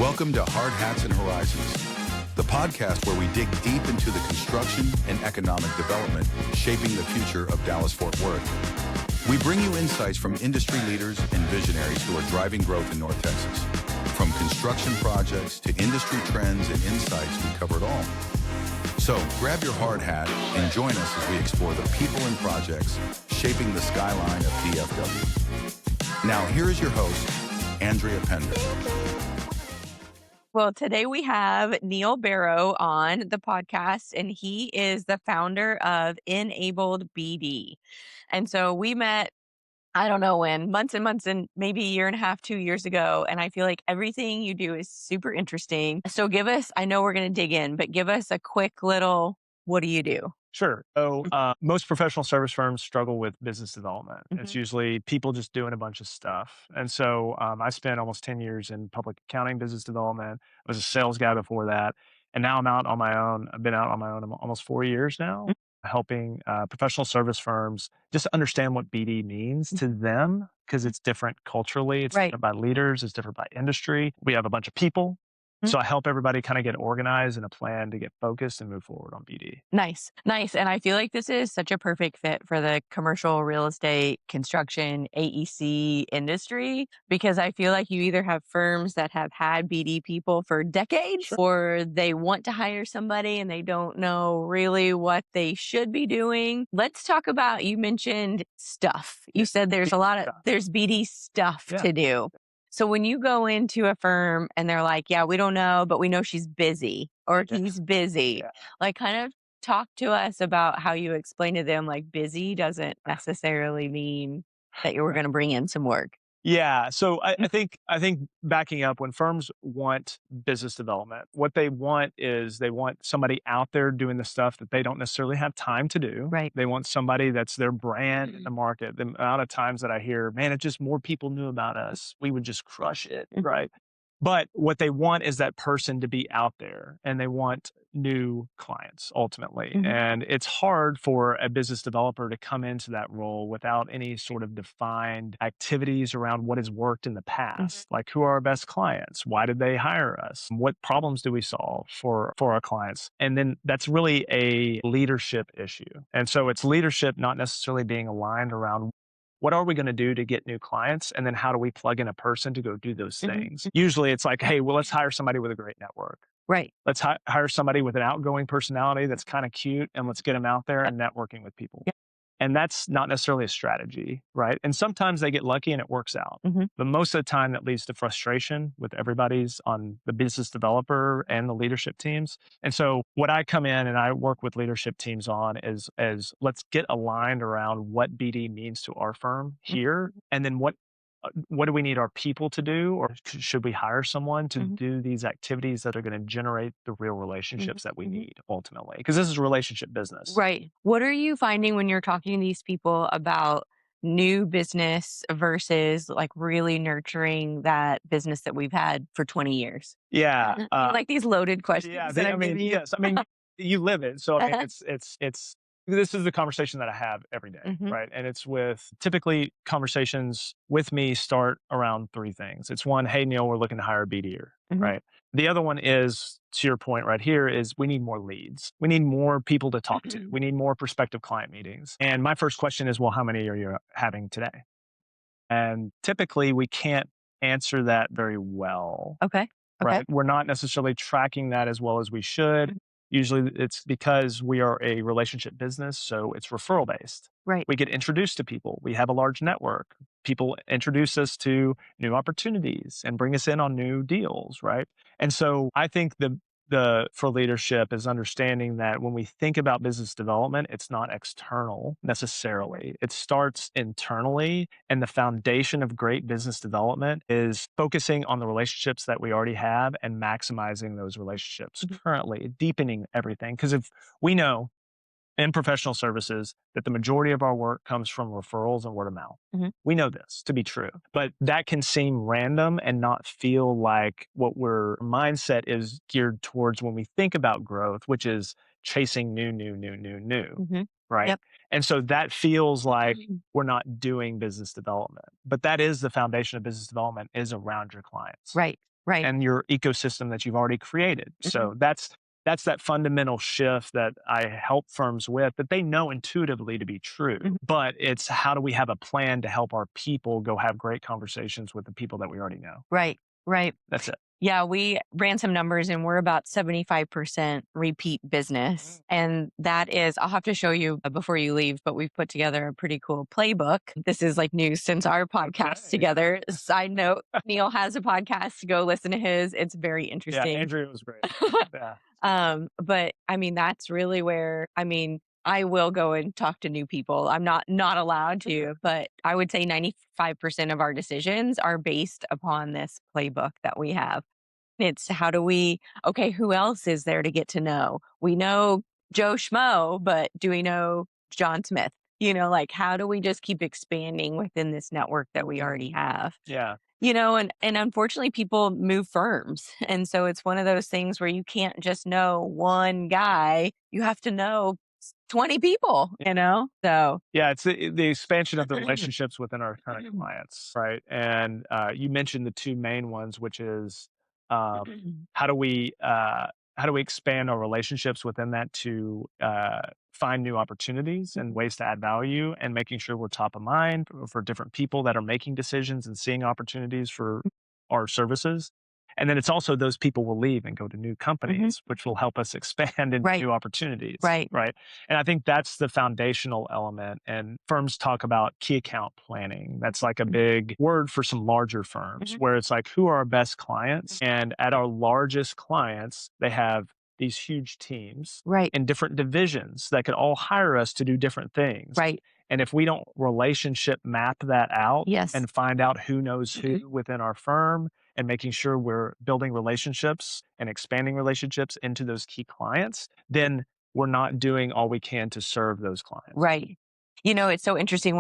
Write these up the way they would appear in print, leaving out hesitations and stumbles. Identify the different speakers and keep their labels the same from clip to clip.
Speaker 1: Welcome to Hard Hats and Horizons, the podcast where we dig deep into the construction and economic development shaping the future of Dallas-Fort Worth. We bring you insights from industry leaders and visionaries who are driving growth in North Texas. From construction projects to industry trends and insights, we cover it all. So grab your hard hat and join us as we explore the people and projects shaping the skyline of DFW. Now, here is your host, Andrea Pender.
Speaker 2: Well, today we have Neil Barrow on the podcast, and he is the founder of EnabledBD. And so we met, I don't know when, months and months and maybe a year and a half, 2 years ago. And I feel like everything you do is super interesting. So give us, I know we're going to dig in, but give us a quick little, what do you do?
Speaker 3: Sure. So most professional service firms struggle with business development. It's
Speaker 2: Mhm.
Speaker 3: usually people just doing a bunch of stuff. And so I spent almost 10 years in public accounting, business development. I was a sales guy before that. And now I'm out on my own. I've been out on my own almost 4 years now, helping professional service firms just understand what BD means to them because it's different culturally. It's
Speaker 2: Right.
Speaker 3: different by leaders. It's different by industry. We have a bunch of people. So I help everybody kind of get organized and a plan to get focused and move forward on BD.
Speaker 2: Nice. And I feel like this is such a perfect fit for the commercial real estate, construction, AEC industry, because I feel like you either have firms that have had BD people for decades, or they want to hire somebody and they don't know really what they should be doing. Let's talk about, you mentioned stuff. You said there's there's BD stuff to do. So when you go into a firm and they're like, yeah, we don't know, but we know she's busy or he's busy, like kind of talk to us about how you explain to them like busy doesn't necessarily mean that you were going to bring in some work.
Speaker 3: Yeah. So I think backing up, when firms want business development, what they want is they want somebody out there doing the stuff that they don't necessarily have time to do.
Speaker 2: Right.
Speaker 3: They want somebody that's their brand in the market. The amount of times that I hear, man, if just more people knew about us, we would just crush it. Right. But what they want is that person to be out there, and they want new clients ultimately. And it's hard for a business developer to come into that role without any sort of defined activities around what has worked in the past. Like, who are our best clients? Why did they hire us? What problems do we solve for our clients? And then that's really a leadership issue. And so it's leadership not necessarily being aligned around what are we going to do to get new clients? And then how do we plug in a person to go do those things? Usually it's like, hey, well, let's hire somebody with a great network.
Speaker 2: Right.
Speaker 3: Let's hire somebody with an outgoing personality that's kind of cute, and let's get them out there and networking with people. And that's not necessarily a strategy, right? And sometimes they get lucky and it works out. But most of the time that leads to frustration with everybody's on the business developer and the leadership teams. And so what I come in and I work with leadership teams on is let's get aligned around what BD means to our firm here. And then what do we need our people to do, or should we hire someone to do these activities that are going to generate the real relationships that we need ultimately? Because this is a relationship business.
Speaker 2: Right. What are you finding when you're talking to these people about new business versus like really nurturing that business that we've had for 20 years?
Speaker 3: Yeah.
Speaker 2: Like these loaded questions.
Speaker 3: Yeah.
Speaker 2: that I'm giving you.
Speaker 3: Yes. I mean, you live it. So I mean, it's this is the conversation that I have every day, right? And it's with typically conversations with me start around three things. It's one, hey, Neil, we're looking to hire a BDer, right? The other one is, to your point right here, is we need more leads. We need more people to talk to. We need more prospective client meetings. And my first question is, well, how many are you having today? And typically we can't answer that very well.
Speaker 2: Okay.
Speaker 3: Right? We're not necessarily tracking that as well as we should. Usually it's because we are a relationship business, so it's referral based.
Speaker 2: Right.
Speaker 3: We get introduced to people. We have a large network. People introduce us to new opportunities and bring us in on new deals, right? And so I think the for leadership is understanding that when we think about business development, it's not external necessarily. It starts internally, and the foundation of great business development is focusing on the relationships that we already have and maximizing those relationships currently, deepening everything. Because if we know in professional services that the majority of our work comes from referrals and word of mouth. We know this to be true, but that can seem random and not feel like what our mindset is geared towards when we think about growth, which is chasing new, right?
Speaker 2: Yep.
Speaker 3: And so that feels like we're not doing business development, but that is the foundation of business development, is around your clients.
Speaker 2: Right. Right.
Speaker 3: and your ecosystem that you've already created. So that's that fundamental shift that I help firms with, that they know intuitively to be true. But it's, how do we have a plan to help our people go have great conversations with the people that we already know?
Speaker 2: Right. Right.
Speaker 3: That's it.
Speaker 2: Yeah, we ran some numbers and we're about 75% repeat business. And that is, I'll have to show you before you leave, but we've put together a pretty cool playbook. This is like news since our podcast together. Side note, Neil has a podcast. Go listen to his. It's very
Speaker 3: Yeah,
Speaker 2: interesting.
Speaker 3: Andrea was great. Yeah.
Speaker 2: But I mean, that's really where, I mean, I will go and talk to new people. I'm not allowed to, but I would say 95% of our decisions are based upon this playbook that we have. It's how do we, okay, who else is there to get to know? We know Joe Schmo, but do we know John Smith? Like how do we just keep expanding within this network that we already have?
Speaker 3: Yeah.
Speaker 2: And unfortunately people move firms. And so it's one of those things where you can't just know one guy. You have to know 20 people, So
Speaker 3: Yeah, it's the expansion of the relationships within our current clients, right? And you mentioned the two main ones, which is how do we expand our relationships within that to find new opportunities and ways to add value, and making sure we're top of mind for different people that are making decisions and seeing opportunities for our services. And then it's also, those people will leave and go to new companies, which will help us expand into new opportunities.
Speaker 2: Right.
Speaker 3: Right. And I think that's the foundational element. And firms talk about key account planning. That's like a big word for some larger firms, where it's like, who are our best clients? And at our largest clients, they have these huge teams in different divisions that could all hire us to do different things.
Speaker 2: Right.
Speaker 3: And if we don't relationship map that out
Speaker 2: Yes.
Speaker 3: and find out who knows who within our firm, and making sure we're building relationships and expanding relationships into those key clients, then we're not doing all we can to serve those clients.
Speaker 2: Right. It's so interesting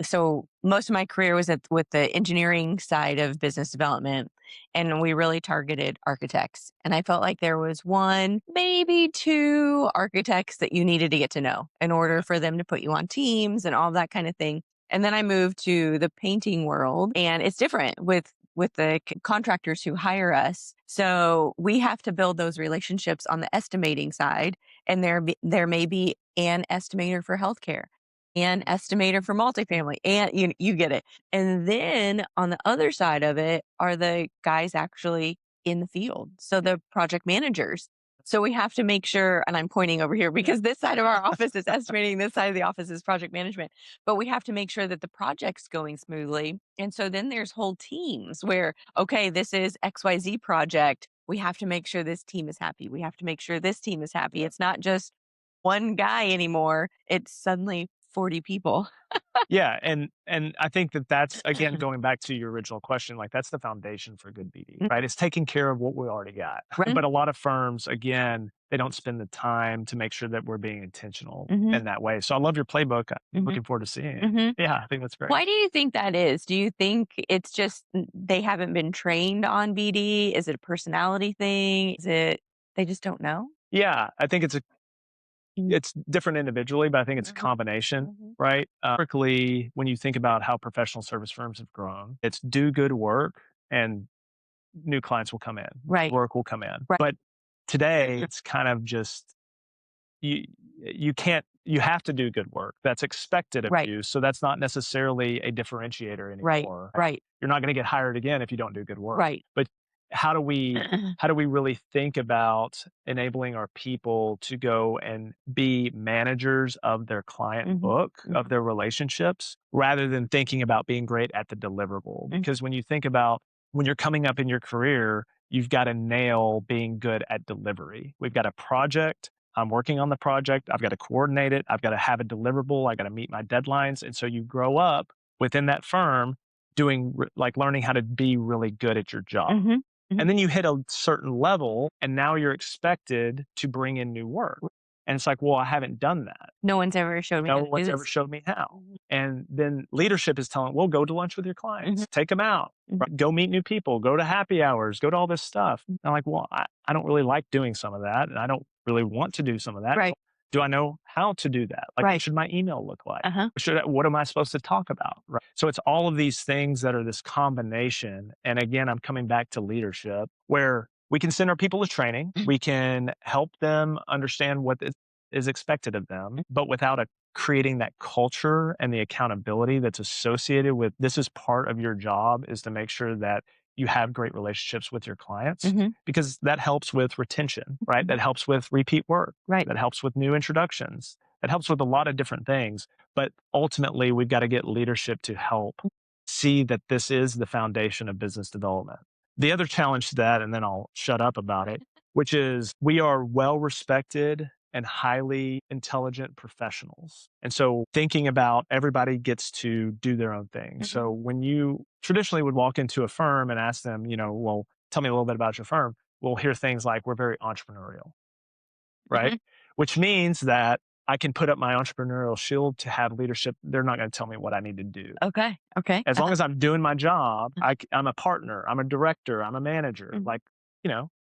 Speaker 2: so most of my career was with the engineering side of business development, and we really targeted architects. And I felt like there was one, maybe two architects that you needed to get to know in order for them to put you on teams and all that kind of thing. And then I moved to the painting world, and it's different with the contractors who hire us. So we have to build those relationships on the estimating side. And there may be an estimator for healthcare, an estimator for multifamily, and you get it. And then on the other side of it are the guys actually in the field. So the project managers. So we have to make sure, and I'm pointing over here because this side of our office is estimating, this side of the office is project management, but we have to make sure that the project's going smoothly. And so then there's whole teams where, okay, this is XYZ project. We have to make sure this team is happy. We have to make sure this team is happy. It's not just one guy anymore. It's suddenly 40 people.
Speaker 3: Yeah, and I think that's, again, going back to your original question, like that's the foundation for good BD, right? It's taking care of what we already got.
Speaker 2: Right.
Speaker 3: But a lot of firms, again, they don't spend the time to make sure that we're being intentional in that way. So I love your playbook. I'm looking forward to seeing it. Yeah, I think that's great.
Speaker 2: Why do you think that is? Do you think it's just they haven't been trained on BD? Is it a personality thing? Is it they just don't know?
Speaker 3: Yeah, I think it's different individually, but I think it's a combination, right? Typically, when you think about how professional service firms have grown, it's do good work and new clients will come in.
Speaker 2: Right.
Speaker 3: Work will come in.
Speaker 2: Right.
Speaker 3: But today, it's kind of just, you have to do good work. That's expected of you. So that's not necessarily a differentiator anymore.
Speaker 2: Right.
Speaker 3: You're not going to get hired again if you don't do good work.
Speaker 2: Right.
Speaker 3: But how do we really think about enabling our people to go and be managers of their client book, of their relationships, rather than thinking about being great at the deliverable? Because when you think about when you're coming up in your career, you've got to nail being good at delivery. We've got a project. I'm working on the project. I've got to coordinate it. I've got to have a deliverable. I got to meet my deadlines. And so you grow up within that firm learning how to be really good at your job. And then you hit a certain level and now you're expected to bring in new work. And it's like, well, I haven't done that.
Speaker 2: No one's ever showed me.
Speaker 3: No one's ever showed me how. And then leadership is telling, well, go to lunch with your clients, take them out, right? Go meet new people, go to happy hours, go to all this stuff. And I'm like, well, I don't really like doing some of that. And I don't really want to do some of that.
Speaker 2: Right.
Speaker 3: Do I know how to do that? Like, what
Speaker 2: Right.
Speaker 3: should my email look like?
Speaker 2: Uh-huh.
Speaker 3: What am I supposed to talk about? Right. So it's all of these things that are this combination. And again, I'm coming back to leadership where we can send our people to training. We can help them understand what is expected of them, but without creating that culture and the accountability that's associated with this is part of your job is to make sure that you have great relationships with your clients
Speaker 2: Mhm.
Speaker 3: because that helps with retention, right? That helps with repeat work.
Speaker 2: Right.
Speaker 3: That helps with new introductions. That helps with a lot of different things. But ultimately, we've got to get leadership to help see that this is the foundation of business development. The other challenge to that, and then I'll shut up about it, which is we are well respected and highly intelligent professionals. And so thinking about everybody gets to do their own thing. So when you traditionally would walk into a firm and ask them, well, tell me a little bit about your firm, we'll hear things like, we're very entrepreneurial, right?
Speaker 2: Mhm.
Speaker 3: Which means that I can put up my entrepreneurial shield to have leadership. They're not going to tell me what I need to do.
Speaker 2: Okay. Okay.
Speaker 3: As long as I'm doing my job, I'm a partner, I'm a director, I'm a manager. Like,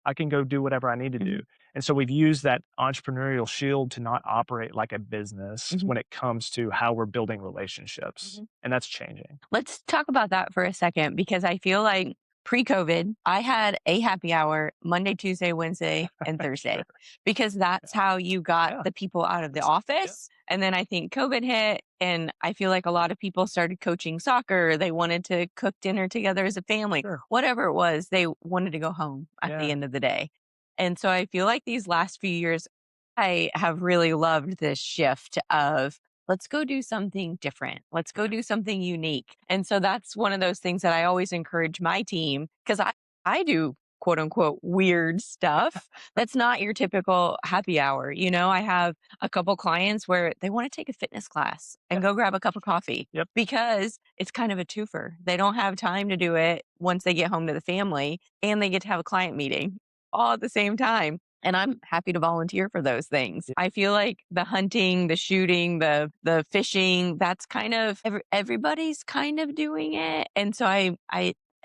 Speaker 3: I can go do whatever I need to do. And so we've used that entrepreneurial shield to not operate like a business when it comes to how we're building relationships. And that's changing.
Speaker 2: Let's talk about that for a second because I feel like pre-COVID, I had a happy hour Monday, Tuesday, Wednesday, and Thursday because that's how you got
Speaker 3: Yeah.
Speaker 2: the people out of the
Speaker 3: That's-
Speaker 2: office. And then I think COVID hit, and I feel like a lot of people started coaching soccer. They wanted to cook dinner together as a family,
Speaker 3: Sure.
Speaker 2: whatever it was, they wanted to go home at the
Speaker 3: Yeah.
Speaker 2: end of the day. And so I feel like these last few years, I have really loved this shift of let's go do something different. Let's go do something unique. And so that's one of those things that I always encourage my team because I do quote unquote weird stuff that's not your typical happy hour. I have a couple clients where they want to take a fitness class and go grab a cup of coffee
Speaker 3: Yep.
Speaker 2: because it's kind of a twofer. They don't have time to do it once they get home to the family and they get to have a client meeting all at the same time. And I'm happy to volunteer for those things. I feel like the hunting, the shooting, the fishing, that's kind of everybody's kind of doing it. And so I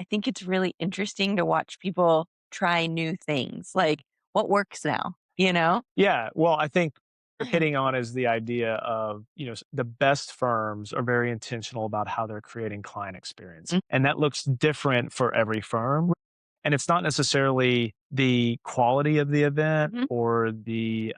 Speaker 2: think it's really interesting to watch people try new things. Like what works now, you know?
Speaker 3: Yeah. Well, I think you're hitting on is the idea of, the best firms are very intentional about how they're creating client experience. And that looks different for every firm. And it's not necessarily the quality of the event or the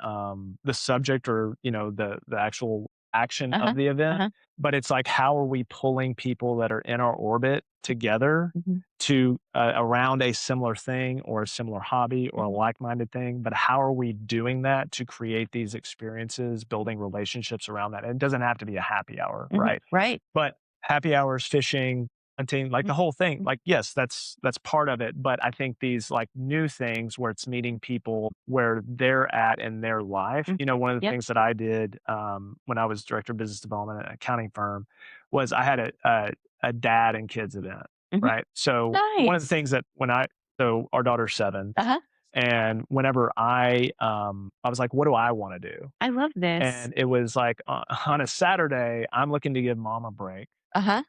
Speaker 3: subject or, the actual action
Speaker 2: Uh-huh.
Speaker 3: of the event,
Speaker 2: Uh-huh.
Speaker 3: but it's like, how are we pulling people that are in our orbit together
Speaker 2: Mhm.
Speaker 3: to around a similar thing or a similar hobby or a like-minded thing, but how are we doing that to create these experiences, building relationships around that? And it doesn't have to be a happy hour, right?
Speaker 2: Right.
Speaker 3: But happy hours, fishing, hunting, like the whole thing, like, yes, that's part of it. But I think these like new things where it's meeting people where they're at in their life. One of the
Speaker 2: Yep.
Speaker 3: things that I did when I was director of business development at an accounting firm was I had a dad and kids event, right? So one of the
Speaker 2: Nice.
Speaker 3: things that so our daughter's 7,
Speaker 2: Uh-huh.
Speaker 3: and whenever I was like, what do I want to do?
Speaker 2: I love this.
Speaker 3: And it was like on a Saturday, I'm looking to give mom a break,
Speaker 2: Uh-huh.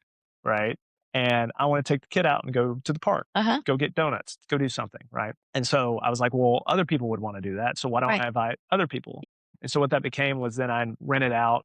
Speaker 3: right? And I want to take the kid out and go to the park,
Speaker 2: Uh-huh.
Speaker 3: go get donuts, go do something, right? And so I was like, well, other people would want to do that. So why don't
Speaker 2: Right.
Speaker 3: I invite other people? And so what that became was then I rented out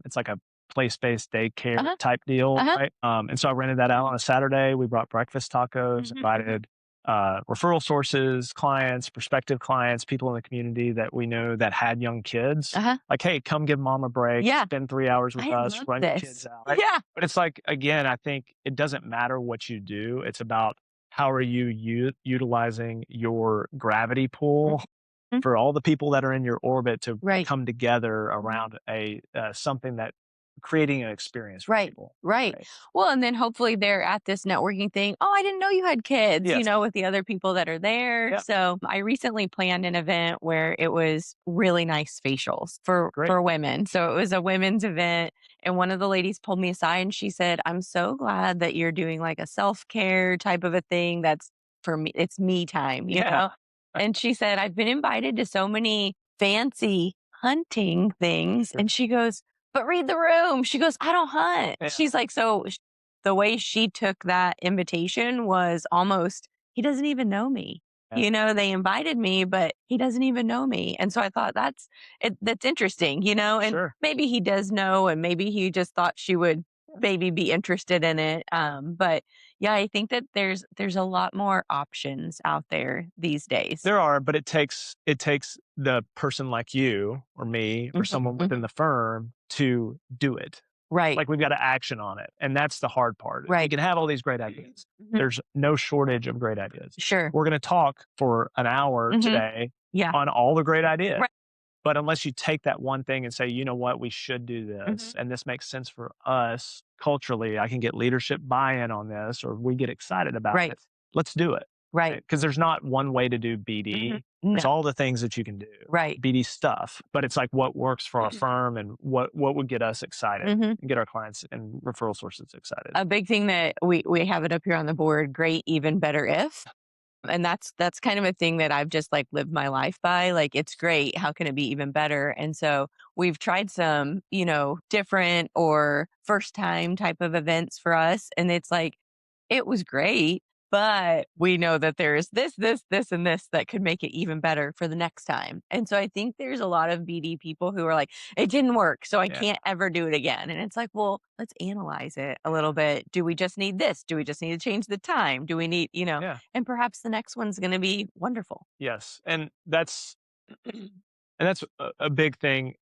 Speaker 3: it's like a place-based daycare
Speaker 2: Uh-huh.
Speaker 3: type deal,
Speaker 2: Uh-huh.
Speaker 3: right? And so I rented that out on a Saturday. We brought breakfast tacos, invited referral sources, clients, prospective clients, people in the community that we know that had young kids.
Speaker 2: Uh-huh.
Speaker 3: Like, hey, come give mom a break,
Speaker 2: Yeah.
Speaker 3: spend 3 hours with
Speaker 2: I
Speaker 3: us,
Speaker 2: love
Speaker 3: run your
Speaker 2: this.
Speaker 3: kids out. Right?
Speaker 2: Yeah.
Speaker 3: But it's like, again, I think it doesn't matter what you do. It's about how are you utilizing your gravity pool
Speaker 2: Mhm.
Speaker 3: for all the people that are in your orbit to
Speaker 2: Right.
Speaker 3: come together around a something that creating an experience for
Speaker 2: Right.
Speaker 3: people.
Speaker 2: Right. Well, and then hopefully they're at this networking thing. Oh, I didn't know you had kids,
Speaker 3: Yes.
Speaker 2: with the other people that are there.
Speaker 3: Yeah.
Speaker 2: So I recently planned an event where it was really nice facials for
Speaker 3: Great.
Speaker 2: women. So it was a women's event. And one of the ladies pulled me aside and she said, I'm so glad that you're doing like a self-care type of a thing. That's for me, it's me time,
Speaker 3: Yeah.
Speaker 2: And she said, I've been invited to so many fancy hunting things.
Speaker 3: Sure.
Speaker 2: And she goes, but read the room. She goes, I don't hunt.
Speaker 3: Yeah.
Speaker 2: She's like, the way she took that invitation was almost, he doesn't even know me.
Speaker 3: Yeah.
Speaker 2: they invited me, but he doesn't even know me. And so I thought that's interesting, and
Speaker 3: Sure.
Speaker 2: maybe he does know, and maybe he just thought she would maybe be interested in it. But yeah, I think that there's a lot more options out there these days.
Speaker 3: There are, but it takes the person like you or me or
Speaker 2: Mhm,
Speaker 3: someone within
Speaker 2: mhm.
Speaker 3: the firm to do it.
Speaker 2: Right,
Speaker 3: Like, we've got to action on it, and that's the hard part. We
Speaker 2: right.
Speaker 3: can have all these great ideas.
Speaker 2: Mhm.
Speaker 3: There's no shortage of great ideas.
Speaker 2: Sure.
Speaker 3: We're gonna talk for an hour
Speaker 2: Hmm.
Speaker 3: today
Speaker 2: Yeah.
Speaker 3: on all the great ideas,
Speaker 2: Right.
Speaker 3: but unless you take that one thing and say, "You know what? We should do this,
Speaker 2: Hmm.
Speaker 3: and this makes sense for us culturally. I can get leadership buy-in on this, or we get excited about
Speaker 2: Right.
Speaker 3: it. Let's do it."
Speaker 2: Right.
Speaker 3: Because there's not one way to do
Speaker 2: Hmm.
Speaker 3: BD. There's
Speaker 2: No.
Speaker 3: all the things that you can do,
Speaker 2: Right.
Speaker 3: BD stuff, but it's like what works for our firm and what would get us excited
Speaker 2: Hmm.
Speaker 3: and get our clients and referral sources excited.
Speaker 2: A big thing that we have it up here on the board, great, even better if. And that's kind of a thing that I've just like lived my life by. Like, it's great. How can it be even better? And so we've tried some, different or first time type of events for us. And it's like, it was great, but we know that there's this, and this that could make it even better for the next time. And so I think there's a lot of BD people who are like, it didn't work, so I
Speaker 3: Yeah,
Speaker 2: can't ever do it again. And it's like, well, let's analyze it a little bit. Do we just need this? Do we just need to change the time? Do we need,
Speaker 3: yeah,
Speaker 2: and perhaps the next one's going to be wonderful.
Speaker 3: yes, and that's a big thing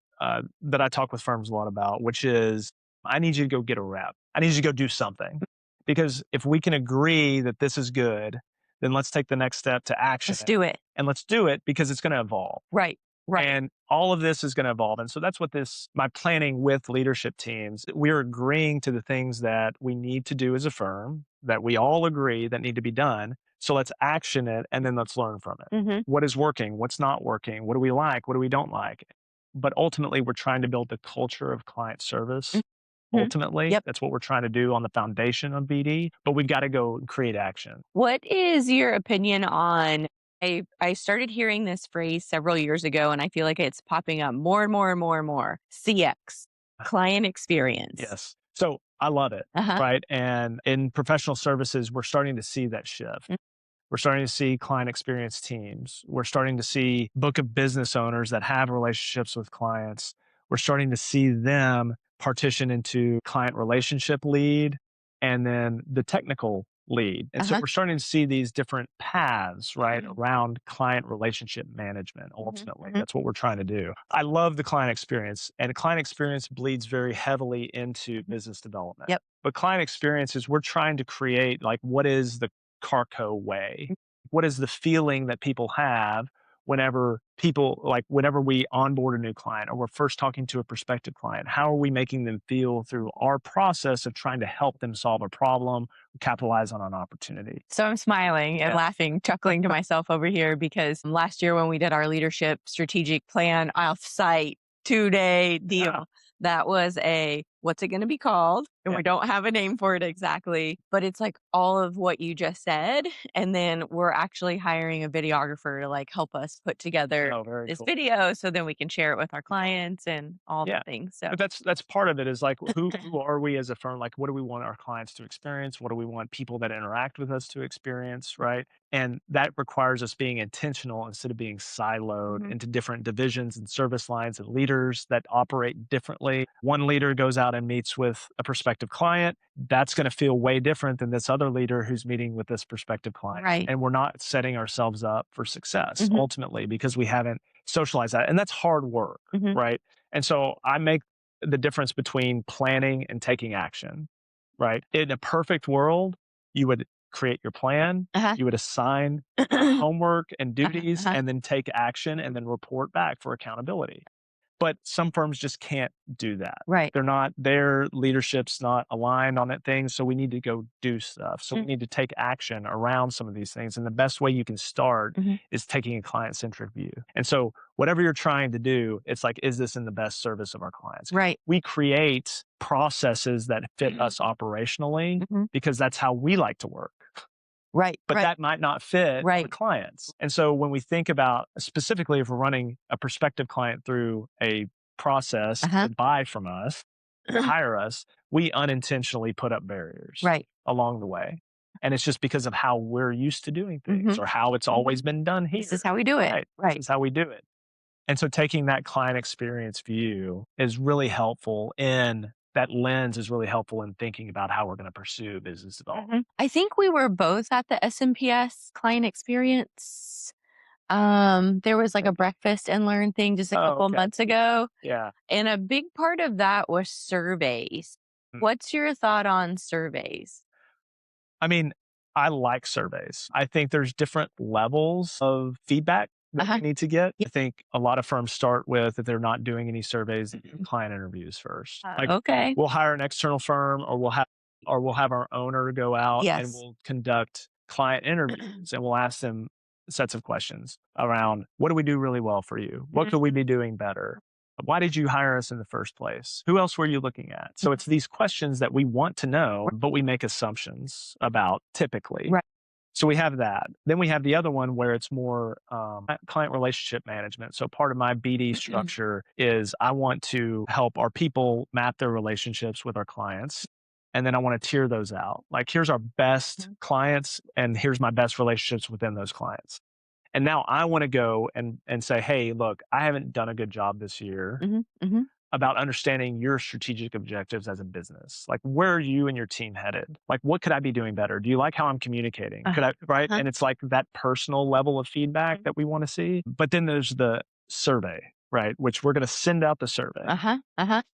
Speaker 3: that I talk with firms a lot about, which is I need you to go get a rep. I need you to go do something. Because if we can agree that this is good, then let's take the next step to action
Speaker 2: Let's
Speaker 3: it.
Speaker 2: do it.
Speaker 3: And let's do it because it's going to evolve.
Speaker 2: Right. Right.
Speaker 3: And all of this is going to evolve. And so that's what my planning with leadership teams, we're agreeing to the things that we need to do as a firm that we all agree that need to be done. So let's action it and then let's learn from it.
Speaker 2: Hmm.
Speaker 3: What is working? What's not working? What do we like? What do we don't like? But ultimately, we're trying to build the culture of client service.
Speaker 2: Hmm.
Speaker 3: Ultimately,
Speaker 2: Yep.
Speaker 3: that's what we're trying to do on the foundation of BD, but we've got to go and create action.
Speaker 2: What is your opinion on? I started hearing this phrase several years ago, and I feel like it's popping up more and more and more and more. CX, client experience.
Speaker 3: Yes. So I love it.
Speaker 2: Uh huh.
Speaker 3: Right. And in professional services, we're starting to see that shift. We're starting to see client experience teams. We're starting to see book of business owners that have relationships with clients. We're starting to see them partition into client relationship lead and then the technical lead. And
Speaker 2: Uh
Speaker 3: so
Speaker 2: huh.
Speaker 3: we're starting to see these different paths, right,
Speaker 2: Mhm.
Speaker 3: around client relationship management.
Speaker 2: Mhm.
Speaker 3: Ultimately,
Speaker 2: Mhm.
Speaker 3: that's what we're trying to do. I love the client experience, and client experience bleeds very heavily into business development.
Speaker 2: Yep.
Speaker 3: But client experience is we're trying to create like what is the Carrco way? What is the feeling that people have whenever we onboard a new client or we're first talking to a prospective client? How are we making them feel through our process of trying to help them solve a problem, capitalize on an opportunity?
Speaker 2: So I'm smiling and
Speaker 3: Yeah.
Speaker 2: laughing, chuckling to myself over here because last year when we did our leadership strategic plan off-site 2-day deal,
Speaker 3: Yeah.
Speaker 2: that was what's it going to be called? And
Speaker 3: Yeah.
Speaker 2: we don't have a name for it exactly, but it's like all of what you just said. And then we're actually hiring a videographer to like help us put together
Speaker 3: Oh, very
Speaker 2: this
Speaker 3: cool.
Speaker 2: video so then we can share it with our clients and all the
Speaker 3: Yeah.
Speaker 2: things. So
Speaker 3: But that's part of it is like who are we as a firm? Like what do we want our clients to experience? What do we want people that interact with us to experience, right? And that requires us being intentional instead of being siloed
Speaker 2: Mhm.
Speaker 3: into different divisions and service lines and leaders that operate differently. One leader goes out and meets with a prospective client. That's going to feel way different than this other leader who's meeting with this prospective client.
Speaker 2: Right.
Speaker 3: And we're not setting ourselves up for success
Speaker 2: Hmm.
Speaker 3: ultimately because we haven't socialized that. And that's hard work,
Speaker 2: Hmm.
Speaker 3: right? And so I make the difference between planning and taking action, right? In a perfect world, you would create your plan,
Speaker 2: Uh-huh.
Speaker 3: you would assign homework and duties,
Speaker 2: Uh-huh.
Speaker 3: and then take action and then report back for accountability. But some firms just can't do that.
Speaker 2: Right.
Speaker 3: Their leadership's not aligned on that thing. So we need to go do stuff. So we need to take action around some of these things. And the best way you can start
Speaker 2: Mhm.
Speaker 3: is taking a client centric view. And so whatever you're trying to do, it's like, is this in the best service of our clients?
Speaker 2: Right.
Speaker 3: We create processes that fit us operationally
Speaker 2: Mhm.
Speaker 3: because that's how we like to work,
Speaker 2: Right.
Speaker 3: but
Speaker 2: Right.
Speaker 3: that might not fit our
Speaker 2: Right.
Speaker 3: clients. And so when we think about specifically if we're running a prospective client through a process
Speaker 2: Uh-huh.
Speaker 3: to buy from us, to hire us, we unintentionally put up barriers
Speaker 2: Right.
Speaker 3: along the way. And it's just because of how we're used to doing things or how it's always been done here.
Speaker 2: This is how we do it.
Speaker 3: Right.
Speaker 2: Right.
Speaker 3: This is how we do it. And so taking that client experience view is really helpful that lens is really helpful in thinking about how we're going to pursue business development.
Speaker 2: I think we were both at the SMPS client experience. There was like a breakfast and learn thing just a couple months ago.
Speaker 3: Yeah.
Speaker 2: And a big part of that was surveys. What's your thought on surveys?
Speaker 3: I mean, I like surveys. I think there's different levels of feedback that we need to get. I think a lot of firms start with, if they're not doing any surveys, client interviews first.
Speaker 2: Okay.
Speaker 3: We'll hire an external firm or we'll have our owner go out and we'll conduct client interviews and we'll ask them sets of questions around, what do we do really well for you? What could we be doing better? Why did you hire us in the first place? Who else were you looking at? So it's these questions that we want to know, but we make assumptions about typically.
Speaker 2: Right.
Speaker 3: So we have that. Then we have the other one where it's more client relationship management. So part of my BD structure is I want to help our people map their relationships with our clients. And then I want to tier those out. Like, here's our best clients and here's my best relationships within those clients. And now I want to go and say, hey, look, I haven't done a good job this year about understanding your strategic objectives as a business. Like, where are you and your team headed? Like, what could I be doing better? Do you like how I'm communicating? Could I, right? And it's like that personal level of feedback that we want to see. But then there's the survey, right? Which we're going to send out the survey.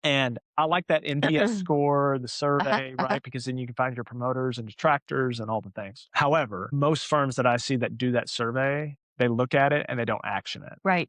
Speaker 3: And I like that NPS score, the survey, right? Because then you can find your promoters and detractors and all the things. However, most firms that I see that do that survey, they look at it and they don't action it.
Speaker 2: Right.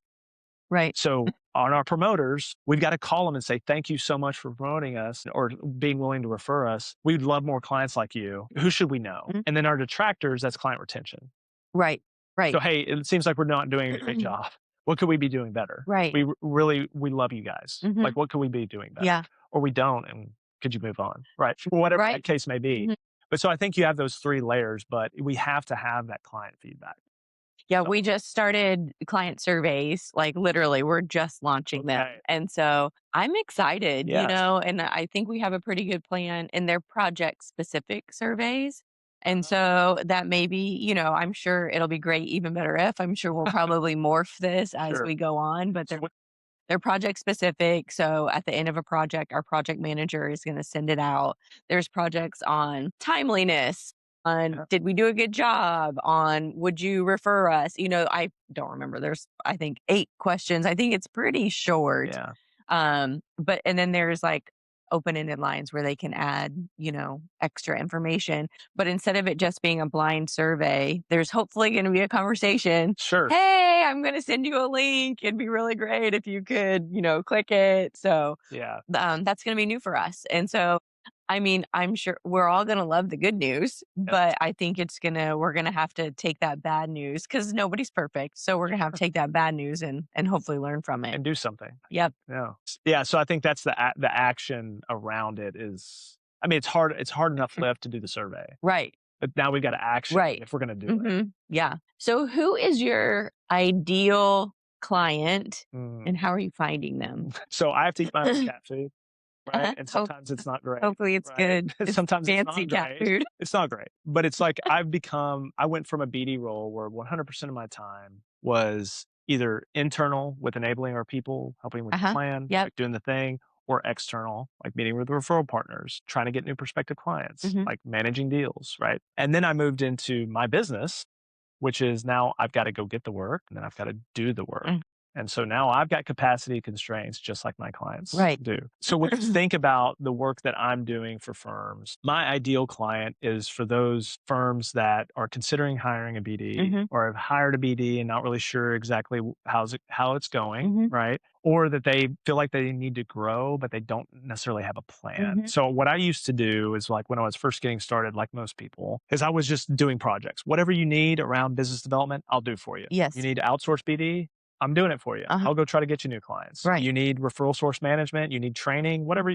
Speaker 3: So on our promoters, we've got to call them and say, thank you so much for promoting us or being willing to refer us. We'd love more clients like you. Who should we know? And then our detractors, that's client retention.
Speaker 2: Right.
Speaker 3: So, hey, it seems like we're not doing a great job. What could we be doing better?
Speaker 2: Right.
Speaker 3: We love you guys. Like, what could we be doing better? Or we don't, and could you move on? Right. Whatever that case may be. But so I think you have those three layers, but we have to have that client feedback.
Speaker 2: Yeah, we just started client surveys, like literally, we're just launching them. And so I'm excited, and I think we have a pretty good plan, and they're project specific surveys. And so that may be, I'm sure it'll be great, even better if. I'm sure we'll probably morph this as we go on, but they're project specific. So at the end of a project, our project manager is going to send it out. There's projects on timeliness, on did we do a good job, on would you refer us? I don't remember. There's, I think, 8 questions. I think it's pretty short. And then there's like open-ended lines where they can add, extra information. But instead of it just being a blind survey, there's hopefully going to be a conversation.
Speaker 3: Sure.
Speaker 2: Hey, I'm going to send you a link. It'd be really great if you could, click it. So that's going to be new for us. And so, I mean, I'm sure we're all going to love the good news, but I think we're going to have to take that bad news because nobody's perfect. So we're going to have to take that bad news and hopefully learn from it.
Speaker 3: And do something.
Speaker 2: Yep.
Speaker 3: Yeah. So I think that's the action around it is, I mean, it's hard enough lift to do the survey.
Speaker 2: Right.
Speaker 3: But now we've got to action if we're going to do it.
Speaker 2: Yeah. So who is your ideal client and how are you finding them?
Speaker 3: So I have to eat my own cat food. Right. And sometimes it's not great.
Speaker 2: Hopefully it's good.
Speaker 3: Sometimes
Speaker 2: fancy
Speaker 3: it's not
Speaker 2: cat
Speaker 3: great.
Speaker 2: food.
Speaker 3: It's not great. But it's like I went from a BD role where 100% of my time was either internal with enabling our people, helping with the plan, like doing the thing, or external, like meeting with referral partners, trying to get new prospective clients, like managing deals. Right. And then I moved into my business, which is now I've got to go get the work and then I've got to do the work. And so now I've got capacity constraints just like my clients do. So when you think about the work that I'm doing for firms, my ideal client is for those firms that are considering hiring a BD or have hired a BD and not really sure exactly how it's going, right? Or that they feel like they need to grow, but they don't necessarily have a plan. So what I used to do is like when I was first getting started, like most people, is I was just doing projects. Whatever you need around business development, I'll do for you.
Speaker 2: Yes.
Speaker 3: You need to outsource BD, I'm doing it for you. I'll go try to get you new clients.
Speaker 2: Right.
Speaker 3: You need referral source management, you need training, whatever.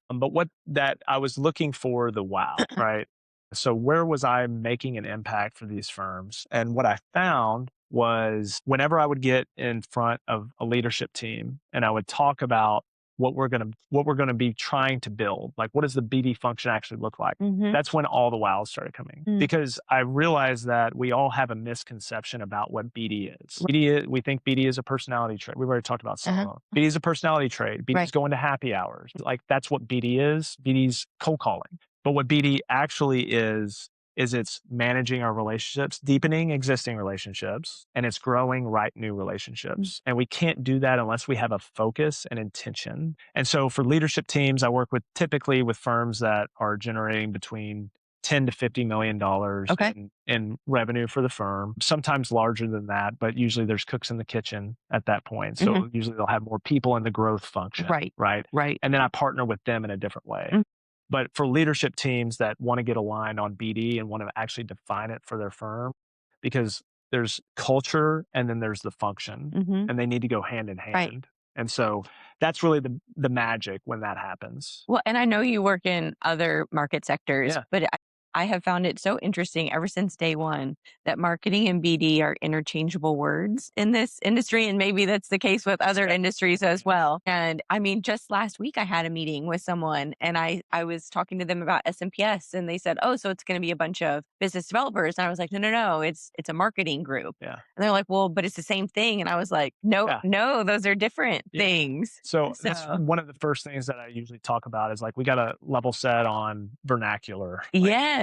Speaker 3: But what that I was looking for the wow, right? So where was I making an impact for these firms? And what I found was whenever I would get in front of a leadership team and I would talk about what we're going to be trying to build. Like, what does the BD function actually look like? That's when all the wows started coming, because I realized that we all have a misconception about what BD is. We think BD is a personality trait. We've already talked about some of them. BD is a personality trait. BD is going to happy hours. Like, that's what BD is. BD's cold calling. But what BD actually is it's managing our relationships, deepening existing relationships, and it's growing new relationships. And we can't do that unless we have a focus and intention. And so for leadership teams, I work typically with firms that are generating between $10 to $50 million in revenue for the firm, sometimes larger than that, but usually there's cooks in the kitchen at that point. So usually they'll have more people in the growth function. Right. And then I partner with them in a different way. But for leadership teams that want to get aligned on BD and want to actually define it for their firm, because there's culture and then there's the function, and they need to go hand in hand. And so that's really the magic when that happens.
Speaker 2: Well, and I know you work in other market sectors, but I have found it so interesting ever since day one that marketing and BD are interchangeable words in this industry. And maybe that's the case with other industries as well. And I mean, just last week I had a meeting with someone and I was talking to them about SMPS and they said, oh, so it's going to be a bunch of business developers. And I was like, no, it's a marketing group. And they're like, well, but it's the same thing. And I was like, no, those are different things.
Speaker 3: So that's one of the first things that I usually talk about is like, we got to level set on vernacular.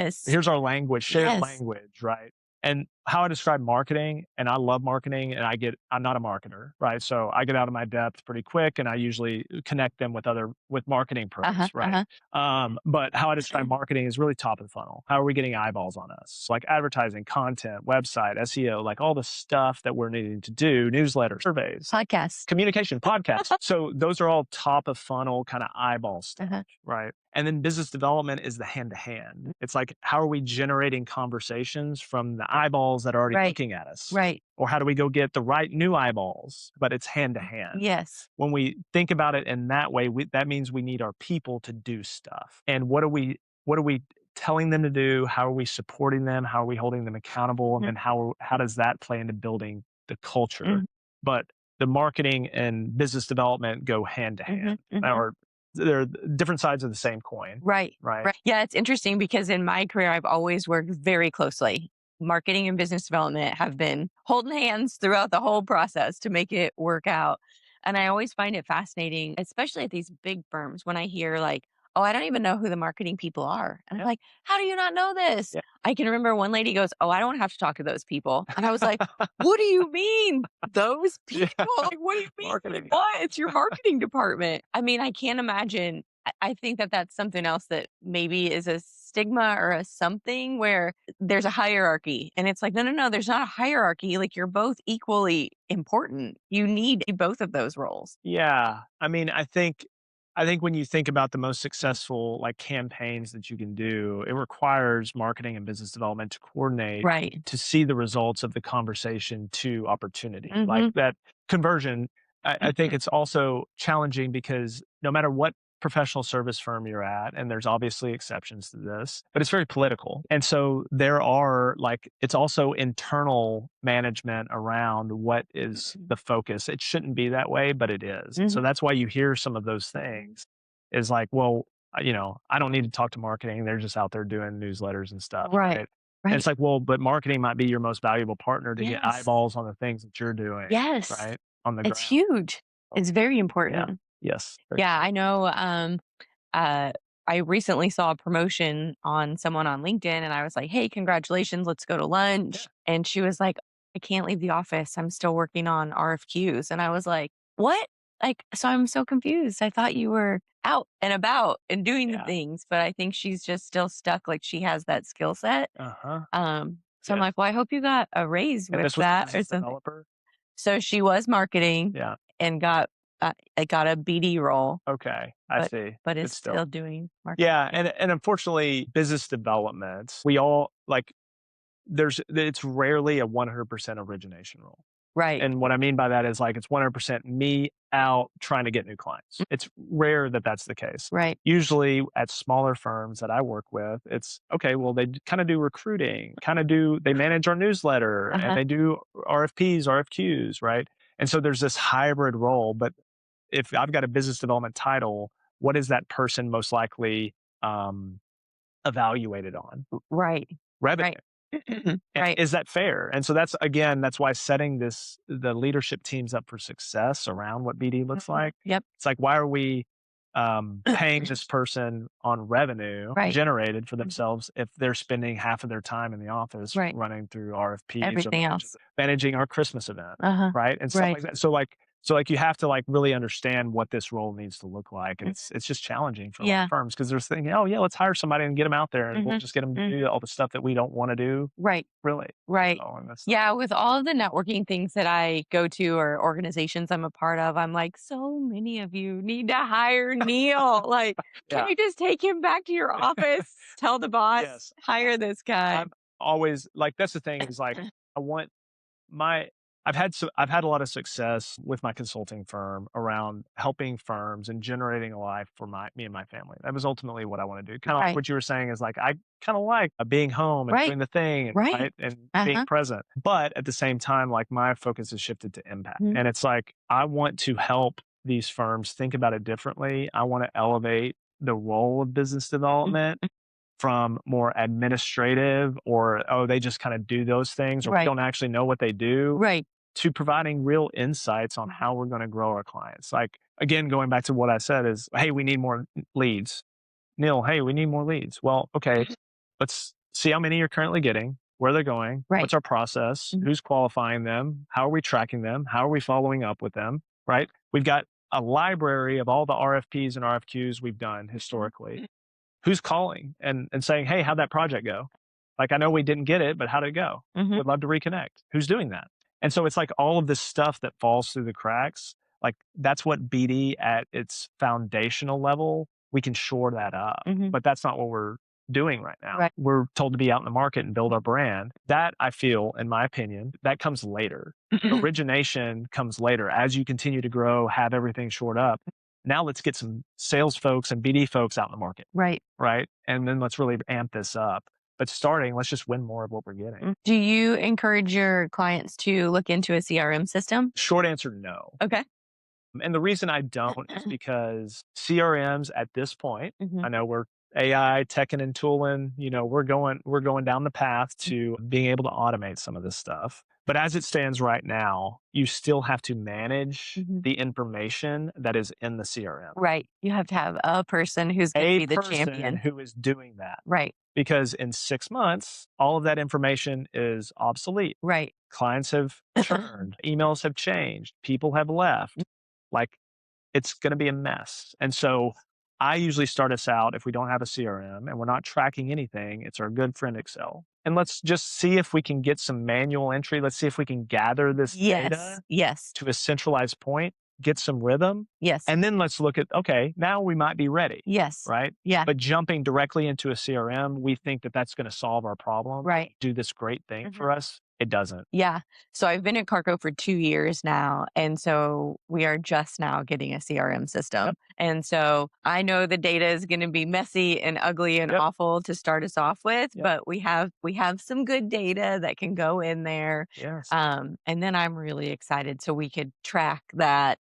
Speaker 3: Here's our language, shared language, right? And how I describe marketing, and I love marketing, and I'm not a marketer, right? So I get out of my depth pretty quick, and I usually connect them with marketing pros, right? But how I describe marketing is really top of the funnel. How are we getting eyeballs on us? Like advertising, content, website, SEO, like all the stuff that we're needing to do, newsletters, surveys,
Speaker 2: podcasts,
Speaker 3: communication, podcasts. So those are all top of funnel kind of eyeball stuff, right? And then business development is the hand to hand. It's like, how are we generating conversations from the eyeballs that are already looking at us? Or how do we go get the right new eyeballs? But it's hand to hand. When we think about it in that way, that means we need our people to do stuff. And what are we telling them to do? How are we supporting them? How are we holding them accountable? And then how does that play into building the culture? But the marketing and business development go hand to hand, or they're different sides of the same coin.
Speaker 2: Right. Yeah, it's interesting because in my career, I've always worked very closely. Marketing and business development have been holding hands throughout the whole process to make it work out. And I always find it fascinating, especially at these big firms, when I hear like, oh, I don't even know who the marketing people are. And I'm like, how do you not know this? I can remember one lady goes, oh, I don't have to talk to those people. And I was like, what do you mean? Those people? Like, what do you mean?
Speaker 3: Marketing.
Speaker 2: What? It's your marketing department. I mean, I can't imagine. I think that that's something else that maybe is a stigma or a something where there's a hierarchy. And it's like, no, there's not a hierarchy. Like, you're both equally important. You need both of those roles.
Speaker 3: Yeah. I mean, I think when you think about the most successful like campaigns that you can do, it requires marketing and business development to coordinate to see the results of the conversation to opportunity. Like that conversion, I think it's also challenging because no matter what professional service firm you're at, and there's obviously exceptions to this, but it's very political. And so there are it's also internal management around what is the focus. It shouldn't be that way, but it is. So that's why you hear some of those things is like, well, I don't need to talk to marketing. They're just out there doing newsletters and stuff. Right. And it's like, well, but marketing might be your most valuable partner to get eyeballs on the things that you're doing. Right. On the ground.
Speaker 2: It's huge. It's very important.
Speaker 3: Yes.
Speaker 2: I know. I recently saw a promotion on someone on LinkedIn and I was like, hey, congratulations, let's go to lunch. And she was like, I can't leave the office. I'm still working on RFQs. And I was like, what? So I'm so confused. I thought you were out and about and doing the things, but I think she's just still stuck. Like she has that skill set. So I'm like, well, I hope you got a raise with that or something.
Speaker 3: Developer?
Speaker 2: So she was marketing and got I got a BD role.
Speaker 3: Okay, I see.
Speaker 2: But it's still doing marketing.
Speaker 3: Yeah, and unfortunately, business development, we all it's rarely a 100% origination role.
Speaker 2: Right.
Speaker 3: And what I mean by that is it's 100% me out trying to get new clients. It's rare that that's the case.
Speaker 2: Right.
Speaker 3: Usually at smaller firms that I work with, it's okay, well, they kind of do recruiting, they manage our newsletter and they do RFPs, RFQs, right? And so there's this hybrid role, but if I've got a business development title, what is that person most likely evaluated on?
Speaker 2: Right.
Speaker 3: Revenue.
Speaker 2: Right.
Speaker 3: And
Speaker 2: Right.
Speaker 3: is that fair? And so that's why setting the leadership teams up for success around what BD looks like.
Speaker 2: Yep.
Speaker 3: It's like, why are we paying this person on revenue
Speaker 2: Right.
Speaker 3: generated for themselves if they're spending half of their time in the office
Speaker 2: Right.
Speaker 3: running through RFPs
Speaker 2: Everything
Speaker 3: or
Speaker 2: else.
Speaker 3: managing our Christmas event,
Speaker 2: Uh-huh.
Speaker 3: right? And stuff
Speaker 2: Right.
Speaker 3: like that. So you have to like really understand what this role needs to look like. And it's just challenging for a lot
Speaker 2: Yeah.
Speaker 3: of firms because they're thinking, oh yeah, let's hire somebody and get them out there and we'll just get them to do all the stuff that we don't want to do.
Speaker 2: Right.
Speaker 3: Really.
Speaker 2: Right.
Speaker 3: So, and that's
Speaker 2: Yeah, with all of the networking things that I go to or organizations I'm a part of, I'm like, so many of you need to hire Neil. Like, can
Speaker 3: yeah.
Speaker 2: you just take him back to your office? Tell the boss,
Speaker 3: Yes.
Speaker 2: hire this guy.
Speaker 3: I'm always like, that's the thing is like, I want my I've had a lot of success with my consulting firm around helping firms and generating a life for me and my family. That was ultimately what I want to do. Kind of like
Speaker 2: Right.
Speaker 3: what you were saying is like I kind of like being home and
Speaker 2: Right.
Speaker 3: doing the thing and
Speaker 2: Right.
Speaker 3: right and being
Speaker 2: Uh-huh.
Speaker 3: present. But at the same time, like my focus has shifted to impact.
Speaker 2: Mhm.
Speaker 3: And it's like I want to help these firms think about it differently. I want to elevate the role of business development from more administrative or oh they just kind of do those things or we
Speaker 2: Right.
Speaker 3: don't actually know what they do
Speaker 2: Right.
Speaker 3: to providing real insights on how we're going to grow our clients. Like again, going back to what I said is, hey, we need more leads. Neil, hey, we need more leads. Well, okay, let's see how many you're currently getting, where they're going,
Speaker 2: Right.
Speaker 3: what's our process,
Speaker 2: Mhm.
Speaker 3: who's qualifying them, how are we tracking them, how are we following up with them, right? We've got a library of all the RFPs and RFQs we've done historically. Who's calling and saying, hey, how'd that project go? Like, I know we didn't get it, but how did it go?
Speaker 2: Mhm.
Speaker 3: Would love to reconnect. Who's doing that? And so it's like all of this stuff that falls through the cracks. Like that's what BD at its foundational level, we can shore that up.
Speaker 2: Mhm.
Speaker 3: But that's not what we're doing right now.
Speaker 2: Right.
Speaker 3: We're told to be out in the market and build our brand. That I feel, in my opinion, that comes later. Origination comes later as you continue to grow, have everything shored up. Now let's get some sales folks and BD folks out in the market,
Speaker 2: Right.
Speaker 3: right? And then let's really amp this up. But starting, let's just win more of what we're getting.
Speaker 2: Do you encourage your clients to look into a CRM system?
Speaker 3: Short answer, no.
Speaker 2: Okay.
Speaker 3: And the reason I don't is because CRMs at this point,
Speaker 2: Mhm.
Speaker 3: I know we're AI, teching and tooling, we're going down the path to being able to automate some of this stuff. But as it stands right now, you still have to manage
Speaker 2: Mhm.
Speaker 3: the information that is in the CRM.
Speaker 2: Right. You have to have a person who's going to
Speaker 3: A
Speaker 2: be the
Speaker 3: person
Speaker 2: champion.
Speaker 3: who is doing that.
Speaker 2: Right.
Speaker 3: Because in 6 months, all of that information is obsolete.
Speaker 2: Right.
Speaker 3: Clients have churned, emails have changed, people have left. Like it's going to be a mess. And so I usually start us out if we don't have a CRM and we're not tracking anything, it's our good friend Excel. And let's just see if we can get some manual entry. Let's see if we can gather this
Speaker 2: Yes.
Speaker 3: data
Speaker 2: Yes.
Speaker 3: to a centralized point, get some rhythm.
Speaker 2: Yes.
Speaker 3: And then let's look at, okay, now we might be ready.
Speaker 2: Yes.
Speaker 3: Right.
Speaker 2: Yeah.
Speaker 3: But jumping directly into a CRM, we think that that's going to solve our problem,
Speaker 2: Right.
Speaker 3: do this great thing for us. It doesn't.
Speaker 2: Yeah. So I've been at Carco for 2 years now. And so we are just now getting a CRM system.
Speaker 3: Yep.
Speaker 2: And so I know the data is going to be messy and ugly and
Speaker 3: Yep.
Speaker 2: awful to start us off with,
Speaker 3: Yep.
Speaker 2: but we have some good data that can go in there.
Speaker 3: Yes.
Speaker 2: And then I'm really excited so we could track that,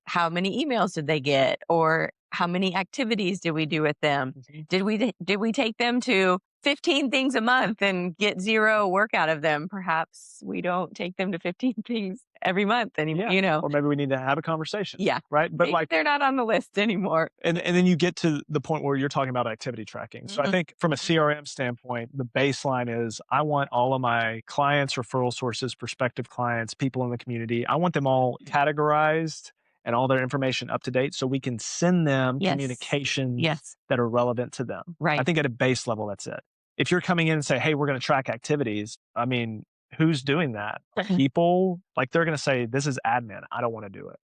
Speaker 2: how many emails did they get or how many activities did we do with them? Did we take them to 15 things a month and get 0 work out of them? Perhaps we don't take them to 15 things every month anymore,
Speaker 3: Yeah. Or maybe we need to have a conversation.
Speaker 2: Yeah.
Speaker 3: Right. But
Speaker 2: Maybe they're not on the list anymore.
Speaker 3: and then you get to the point where you're talking about activity tracking. So I think from a CRM standpoint, the baseline is I want all of my clients, referral sources, prospective clients, people in the community, I want them all categorized and all their information up to date so we can send them
Speaker 2: Yes.
Speaker 3: communications
Speaker 2: Yes.
Speaker 3: that are relevant to them.
Speaker 2: Right.
Speaker 3: I think at a base level, that's it. If you're coming in and say, hey, we're going to track activities, I mean, who's doing that? People, like they're going to say, this is admin. I don't want to do it.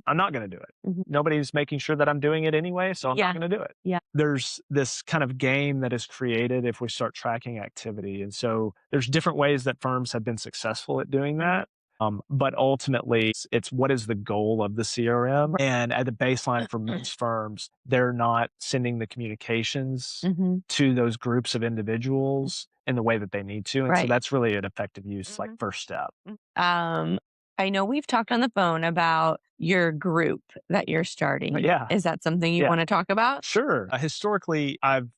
Speaker 3: I'm not going to do it. Nobody's making sure that I'm doing it anyway, so I'm not going to do it.
Speaker 2: Yeah.
Speaker 3: There's this kind of game that is created if we start tracking activity. And so there's different ways that firms have been successful at doing that. But ultimately, it's what is the goal of the CRM? And at the baseline for most firms, they're not sending the communications to those groups of individuals in the way that they need to. And so
Speaker 2: Right.
Speaker 3: that's really an effective use, like first step.
Speaker 2: I know we've talked on the phone about your group that you're starting.
Speaker 3: Yeah.
Speaker 2: Is that something you
Speaker 3: Yeah.
Speaker 2: want to talk about?
Speaker 3: Sure. Historically, I've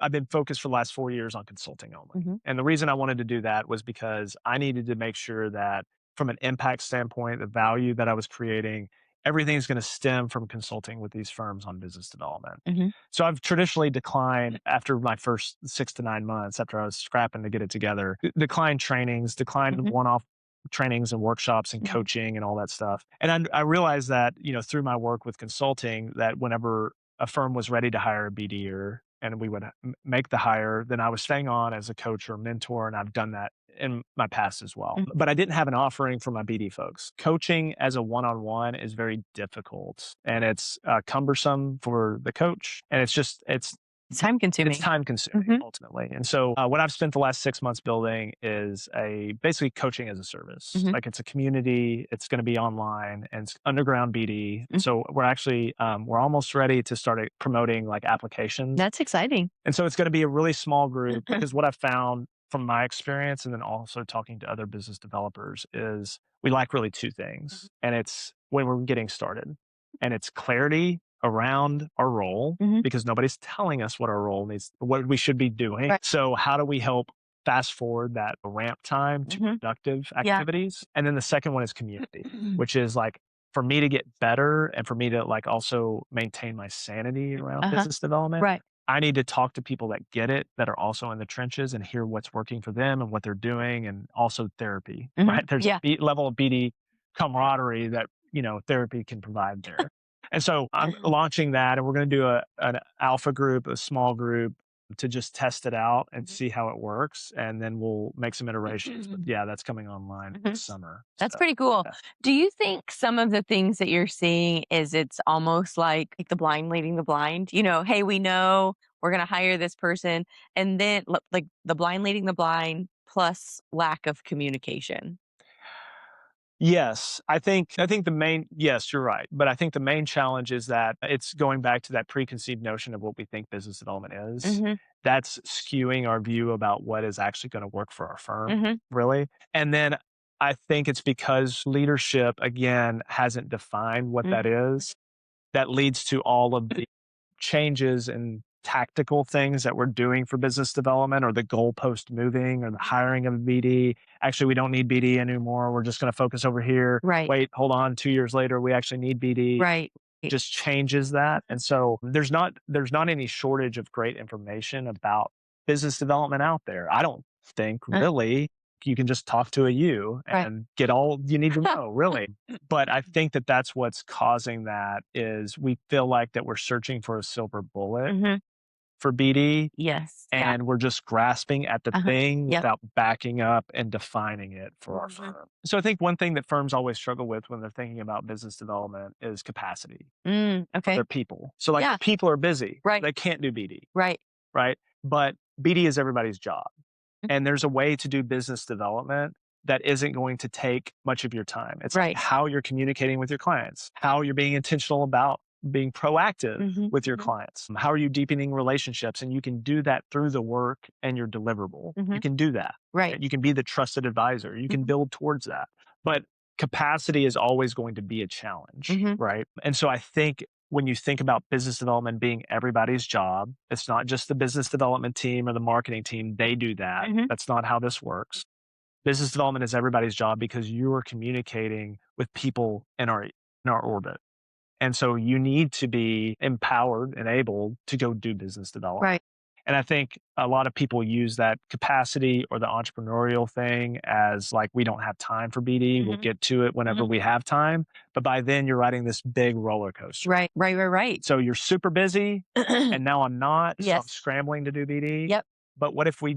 Speaker 3: been focused for the last 4 years on consulting only.
Speaker 2: Mhm.
Speaker 3: And the reason I wanted to do that was because I needed to make sure that from an impact standpoint, the value that I was creating, everything's going to stem from consulting with these firms on business development.
Speaker 2: Mhm.
Speaker 3: So I've traditionally declined after my first 6 to 9 months after I was scrapping to get it together, declined trainings, declined
Speaker 2: Mhm.
Speaker 3: one-off trainings and workshops and
Speaker 2: Mhm.
Speaker 3: coaching and all that stuff. And I realized that, through my work with consulting, that whenever a firm was ready to hire a BDer and we would make the hire, then I was staying on as a coach or mentor. And I've done that in my past as well.
Speaker 2: Mhm.
Speaker 3: But I didn't have an offering for my BD folks. Coaching as a one-on-one is very difficult and it's cumbersome for the coach. And
Speaker 2: It's time consuming.
Speaker 3: it's time consuming
Speaker 2: Mhm.
Speaker 3: ultimately. And so what I've spent the last 6 months building is basically coaching as a service.
Speaker 2: Mhm.
Speaker 3: Like it's a community, it's going to be online and it's underground BD.
Speaker 2: Mhm.
Speaker 3: So we're actually, we're almost ready to start promoting like applications.
Speaker 2: That's exciting.
Speaker 3: And so it's going to be a really small group because what I've found from my experience and then also talking to other business developers is we like really two things. And it's when we're getting started and it's clarity around our role
Speaker 2: Mhm.
Speaker 3: because nobody's telling us what our role needs, what we should be doing.
Speaker 2: Right.
Speaker 3: So how do we help fast forward that ramp time to
Speaker 2: Mhm.
Speaker 3: productive
Speaker 2: Yeah.
Speaker 3: activities? And then the second one is community, which is like for me to get better and for me to like also maintain my sanity around business development.
Speaker 2: Right.
Speaker 3: I need to talk to people that get it, that are also in the trenches and hear what's working for them and what they're doing, and also therapy,
Speaker 2: Mhm.
Speaker 3: right? There's
Speaker 2: Yeah.
Speaker 3: a level of BD camaraderie that, therapy can provide there. And so I'm launching that and we're going to do an alpha group, a small group to just test it out and see how it works. And then we'll make some iterations. But yeah, that's coming online
Speaker 2: Mhm.
Speaker 3: this summer.
Speaker 2: That's
Speaker 3: So,
Speaker 2: pretty cool.
Speaker 3: yeah.
Speaker 2: Do you think some of the things that you're seeing is it's almost like the blind leading the blind? Hey, we know we're going to hire this person, and then like the blind leading the blind plus lack of communication.
Speaker 3: Yes, I think the main yes, you're right. But I think the main challenge is that it's going back to that preconceived notion of what we think business development is.
Speaker 2: Mhm.
Speaker 3: That's skewing our view about what is actually going to work for our firm,
Speaker 2: Mhm.
Speaker 3: really. And then I think it's because leadership again hasn't defined what that is that leads to all of the changes and tactical things that we're doing for business development or the goalpost moving or the hiring of a BD. Actually, we don't need BD anymore. We're just going to focus over here.
Speaker 2: Right.
Speaker 3: Wait, hold on. 2 years later, we actually need BD.
Speaker 2: Right.
Speaker 3: Just changes that. And so there's not any shortage of great information about business development out there. I don't think really you can just talk to a you
Speaker 2: Right.
Speaker 3: and get all you need to know, really. But I think that that's what's causing that is we feel like that we're searching for a silver bullet
Speaker 2: Mhm.
Speaker 3: for BD
Speaker 2: Yes. Yeah.
Speaker 3: and we're just grasping at the
Speaker 2: Uh-huh.
Speaker 3: thing
Speaker 2: Yep.
Speaker 3: without backing up and defining it for our
Speaker 2: Mhm.
Speaker 3: firm. So I think one thing that firms always struggle with when they're thinking about business development is capacity for
Speaker 2: Okay.
Speaker 3: their people. So like
Speaker 2: Yeah.
Speaker 3: people are busy.
Speaker 2: Right.
Speaker 3: They can't do BD,
Speaker 2: Right.
Speaker 3: right? But BD is everybody's job.
Speaker 2: Mhm.
Speaker 3: And there's a way to do business development that isn't going to take much of your time. It's
Speaker 2: Right.
Speaker 3: how you're communicating with your clients, how you're being intentional about being proactive
Speaker 2: Mhm.
Speaker 3: with your
Speaker 2: Mhm.
Speaker 3: clients. How are you deepening relationships? And you can do that through the work and your deliverable. You
Speaker 2: Mhm.
Speaker 3: can do that.
Speaker 2: Right.
Speaker 3: You can be the trusted advisor. You can
Speaker 2: Mhm.
Speaker 3: build towards that. But capacity is always going to be a challenge,
Speaker 2: Mhm.
Speaker 3: right? And so I think when you think about business development being everybody's job, it's not just the business development team or the marketing team. They do that.
Speaker 2: Mhm.
Speaker 3: That's not how this works. Business development is everybody's job because you are communicating with people in our orbit. And so you need to be empowered and able to go do business development.
Speaker 2: Right.
Speaker 3: And I think a lot of people use that capacity or the entrepreneurial thing as like, we don't have time for BD. We'll
Speaker 2: Mhm.
Speaker 3: get to it whenever
Speaker 2: Mhm.
Speaker 3: we have time. But by then you're riding this big roller coaster.
Speaker 2: Right. Right. Right. Right.
Speaker 3: So you're super busy and now I'm not. So I'm
Speaker 2: Yes.
Speaker 3: scrambling to do BD.
Speaker 2: Yep.
Speaker 3: But what if we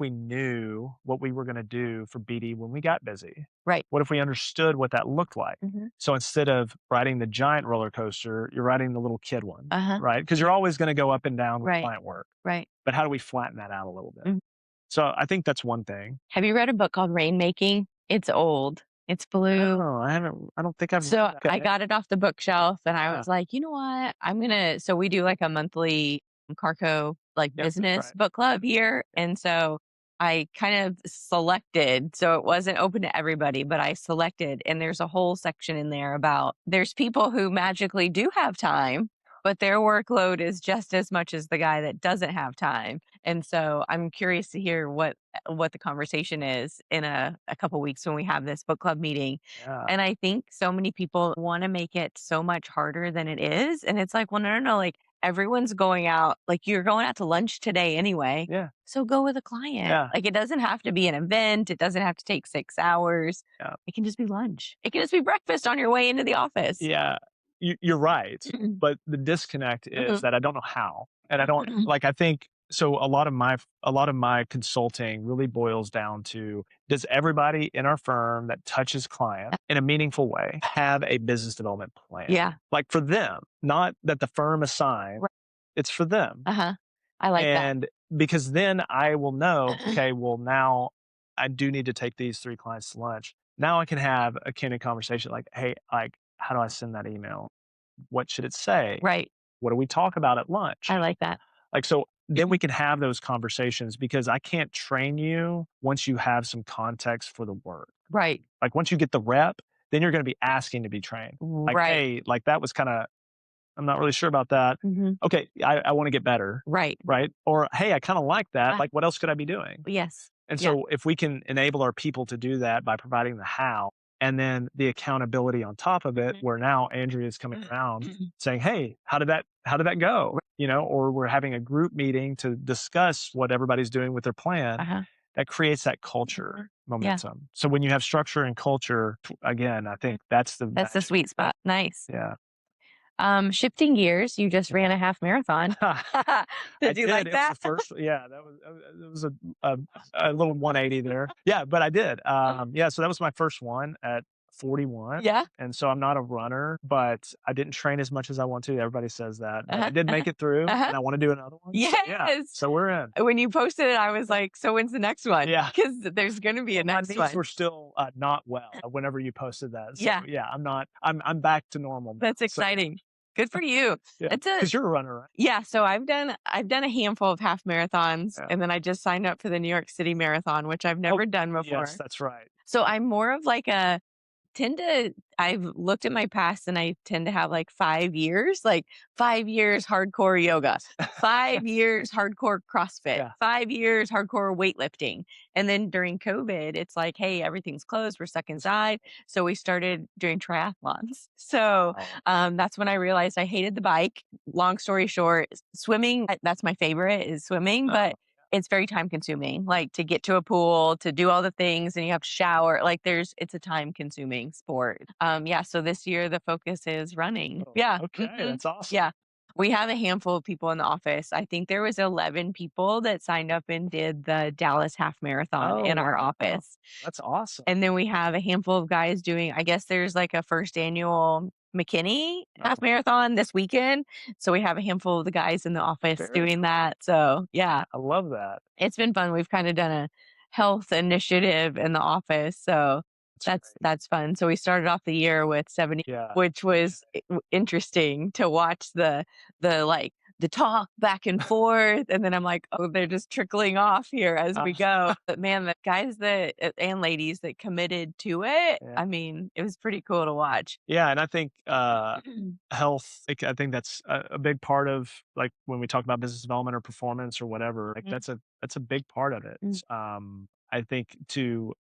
Speaker 3: knew what we were going to do for BD when we got busy?
Speaker 2: Right.
Speaker 3: What if we understood what that looked like?
Speaker 2: Mhm.
Speaker 3: So instead of riding the giant roller coaster, you're riding the little kid one,
Speaker 2: Uh-huh.
Speaker 3: right? Because you're always going to go up and down with
Speaker 2: Right.
Speaker 3: client work.
Speaker 2: Right.
Speaker 3: But how do we flatten that out a little bit?
Speaker 2: Mhm.
Speaker 3: So I think that's one thing.
Speaker 2: Have you read a book called Rainmaking? It's old. It's blue.
Speaker 3: Oh, I haven't. I don't think I've.
Speaker 2: So
Speaker 3: read that.
Speaker 2: I got it off the bookshelf and I
Speaker 3: Yeah.
Speaker 2: was like, you know what? So we do like a monthly Carco like
Speaker 3: Yep, that's
Speaker 2: business
Speaker 3: right.
Speaker 2: book club here. And so I kind of selected, so it wasn't open to everybody, but I selected, and there's a whole section in there about there's people who magically do have time, but their workload is just as much as the guy that doesn't have time. And so I'm curious to hear what the conversation is in a couple weeks when we have this book club meeting.
Speaker 3: Yeah.
Speaker 2: And I think so many people want to make it so much harder than it is. And it's like, well, no, no, no, like everyone's going out, like you're going out to lunch today anyway.
Speaker 3: Yeah.
Speaker 2: So go with a client.
Speaker 3: Yeah.
Speaker 2: Like it doesn't have to be an event. It doesn't have to take 6 hours.
Speaker 3: Yeah.
Speaker 2: It can just be lunch. It can just be breakfast on your way into the office.
Speaker 3: Yeah. You're right. But the disconnect is that I don't know how. And I don't like, I think so a lot of my consulting really boils down to, does everybody in our firm that touches clients in a meaningful way have a business development plan?
Speaker 2: Yeah.
Speaker 3: Like for them, not that the firm assigned,
Speaker 2: Right.
Speaker 3: it's for them.
Speaker 2: I like that.
Speaker 3: And because then I will know, okay, well now I do need to take these 3 clients to lunch. Now I can have a candid conversation like, hey, like, how do I send that email? What should it say?
Speaker 2: Right.
Speaker 3: What do we talk about at lunch?
Speaker 2: I like that.
Speaker 3: Like, so then we can have those conversations because I can't train you once you have some context for the work.
Speaker 2: Right.
Speaker 3: Like once you get the rep, then you're going to be asking to be trained. Like,
Speaker 2: Right.
Speaker 3: hey, like that was kind of, I'm not really sure about that. Okay, I want to get better.
Speaker 2: Right.
Speaker 3: Right. Or, hey, I kind of like that. Like, what else could I be doing?
Speaker 2: Yes.
Speaker 3: And so if we can enable our people to do that by providing the how and then the accountability on top of it, where now Andrea is coming around saying, hey, how did that go? You know, or we're having a group meeting to discuss what everybody's doing with their plan. That creates that culture momentum. So when you have structure and culture, again, I think that's the
Speaker 2: sweet spot. Nice.
Speaker 3: Yeah.
Speaker 2: Shifting gears, you just ran a half marathon. Did you like
Speaker 3: It
Speaker 2: that?
Speaker 3: was the first, yeah, it was a little 180 there. Yeah, but I did. Yeah, so that was my first one at 41.
Speaker 2: Yeah.
Speaker 3: And so I'm not a runner, but I didn't train as much as I want to. Everybody says that. But I did make it through, and I want to do another one.
Speaker 2: Yes.
Speaker 3: So, yeah, so we're in.
Speaker 2: When you posted it, I was like, so when's the next one?
Speaker 3: Yeah.
Speaker 2: Because there's going to be a next one.
Speaker 3: My knees were still not well whenever you posted that. So, yeah, I'm back to normal now.
Speaker 2: That's exciting. Good for you.
Speaker 3: Yeah, because you're a runner, right?
Speaker 2: Yeah. So I've done a handful of half marathons, and then I just signed up for the New York City Marathon, which I've never done before.
Speaker 3: Yes, that's right.
Speaker 2: So I'm more of like I've looked at my past and I tend to have like 5 years, like 5 years hardcore yoga, 5 years hardcore CrossFit, 5 years hardcore weightlifting. And then during COVID, it's like, hey, everything's closed. We're stuck inside. So we started doing triathlons. So that's when I realized I hated the bike. Long story short, swimming, that's my favorite is swimming, but it's very time consuming, like to get to a pool, to do all the things and you have to shower. Like it's a time consuming sport. So this year the focus is running. Yeah.
Speaker 3: Okay. That's awesome.
Speaker 2: Yeah. We have a handful of people in the office. I think there was 11 people that signed up and did the Dallas half marathon in our office.
Speaker 3: That's awesome.
Speaker 2: And then we have a handful of guys doing, I guess there's like a first annual McKinney half marathon this weekend. So we have a handful of the guys in the office doing that. So yeah.
Speaker 3: I love that.
Speaker 2: It's been fun. We've kind of done a health initiative in the office. So that's fun. So we started off the year with 70, which was interesting to watch the talk back and forth. And then I'm like, oh, they're just trickling off here as we go. But man, the guys and ladies that committed to it, I mean, it was pretty cool to watch.
Speaker 3: Yeah. And I think health, I think that's a big part of like when we talk about business development or performance or whatever, like that's a big part of it. I think to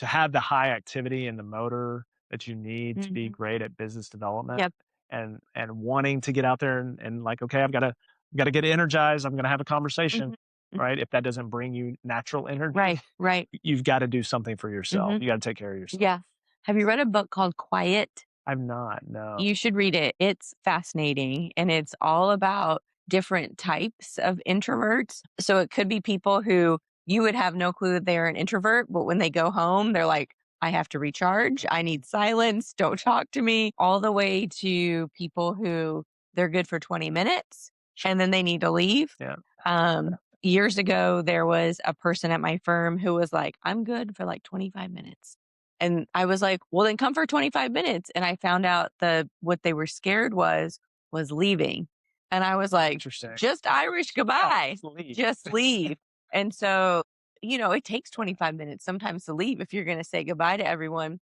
Speaker 3: have the high activity and the motor that you need to be great at business development and wanting to get out there and like, okay, I've got to get energized. I'm going to have a conversation, right? If that doesn't bring you natural energy,
Speaker 2: right.
Speaker 3: You've got to do something for yourself. You got to take care of yourself.
Speaker 2: Yeah. Have you read a book called Quiet?
Speaker 3: I've not, no.
Speaker 2: You should read it. It's fascinating. And it's all about different types of introverts. So it could be people who you would have no clue that they're an introvert, but when they go home, they're like, I have to recharge. I need silence. Don't talk to me. All the way to people who they're good for 20 minutes and then they need to leave.
Speaker 3: Yeah.
Speaker 2: Years ago, there was a person at my firm who was like, I'm good for like 25 minutes. And I was like, well, then come for 25 minutes. And I found out what they were scared was leaving. And I was like, just Irish goodbye, just leave. And so it takes 25 minutes sometimes to leave if you're going to say goodbye to everyone.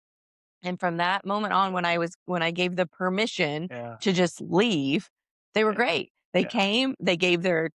Speaker 2: And from that moment on, when I gave the permission
Speaker 3: Yeah.
Speaker 2: to just leave, they were
Speaker 3: Yeah.
Speaker 2: great. They
Speaker 3: Yeah.
Speaker 2: came, they gave their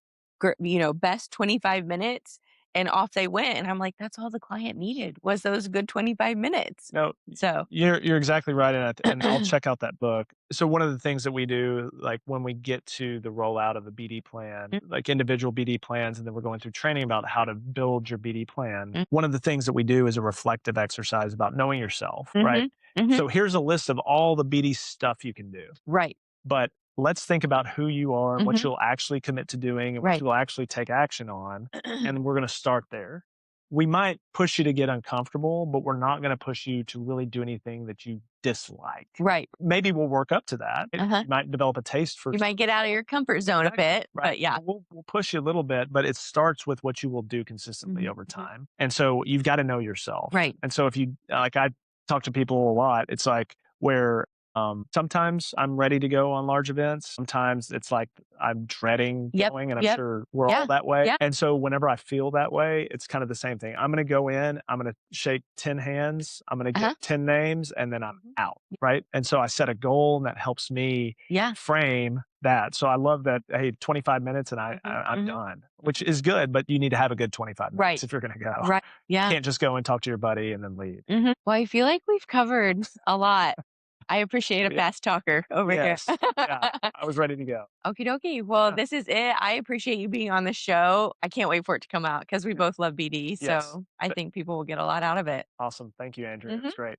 Speaker 2: best 25 minutes, and off they went. And I'm like, that's all the client needed, was those good 25 minutes.
Speaker 3: No,
Speaker 2: So
Speaker 3: you're exactly right, and I'll check out that book. So one of the things that we do, like when we get to the rollout of a BD plan, like individual BD plans, and then we're going through training about how to build your BD plan. One of the things that we do is a reflective exercise about knowing yourself, right? So here's a list of all the BD stuff you can do.
Speaker 2: Right.
Speaker 3: But let's think about who you are and what you'll actually commit to doing and what
Speaker 2: Right.
Speaker 3: you'll actually take action on. And we're going to start there. We might push you to get uncomfortable, but we're not going to push you to really do anything that you dislike.
Speaker 2: Right.
Speaker 3: Maybe we'll work up to that. You might develop a taste for.
Speaker 2: You might get out of your comfort zone a bit,
Speaker 3: right.
Speaker 2: but yeah.
Speaker 3: We'll push you a little bit, but it starts with what you will do consistently over time. And so you've got to know yourself.
Speaker 2: Right.
Speaker 3: And so if you, like, I talk to people a lot, it's like where sometimes I'm ready to go on large events. Sometimes it's like I'm dreading going, and I'm sure we're all that way. And so whenever I feel that way, it's kind of the same thing. I'm going to go in, I'm going to shake 10 hands, I'm going to get 10 names, and then I'm out. Right. And so I set a goal, and that helps me frame that. So I love that. Hey, 25 minutes and I'm done, which is good, but you need to have a good 25 minutes if you're going to go.
Speaker 2: Right. Yeah.
Speaker 3: You can't just go and talk to your buddy and then leave.
Speaker 2: Well, I feel like we've covered a lot. I appreciate a fast talker over here.
Speaker 3: Yeah, I was ready to go.
Speaker 2: Okie dokie. Well, this is it. I appreciate you being on the show. I can't wait for it to come out because we both love BD. So I think people will get a lot out of it.
Speaker 3: Awesome. Thank you, Andrea. It's great.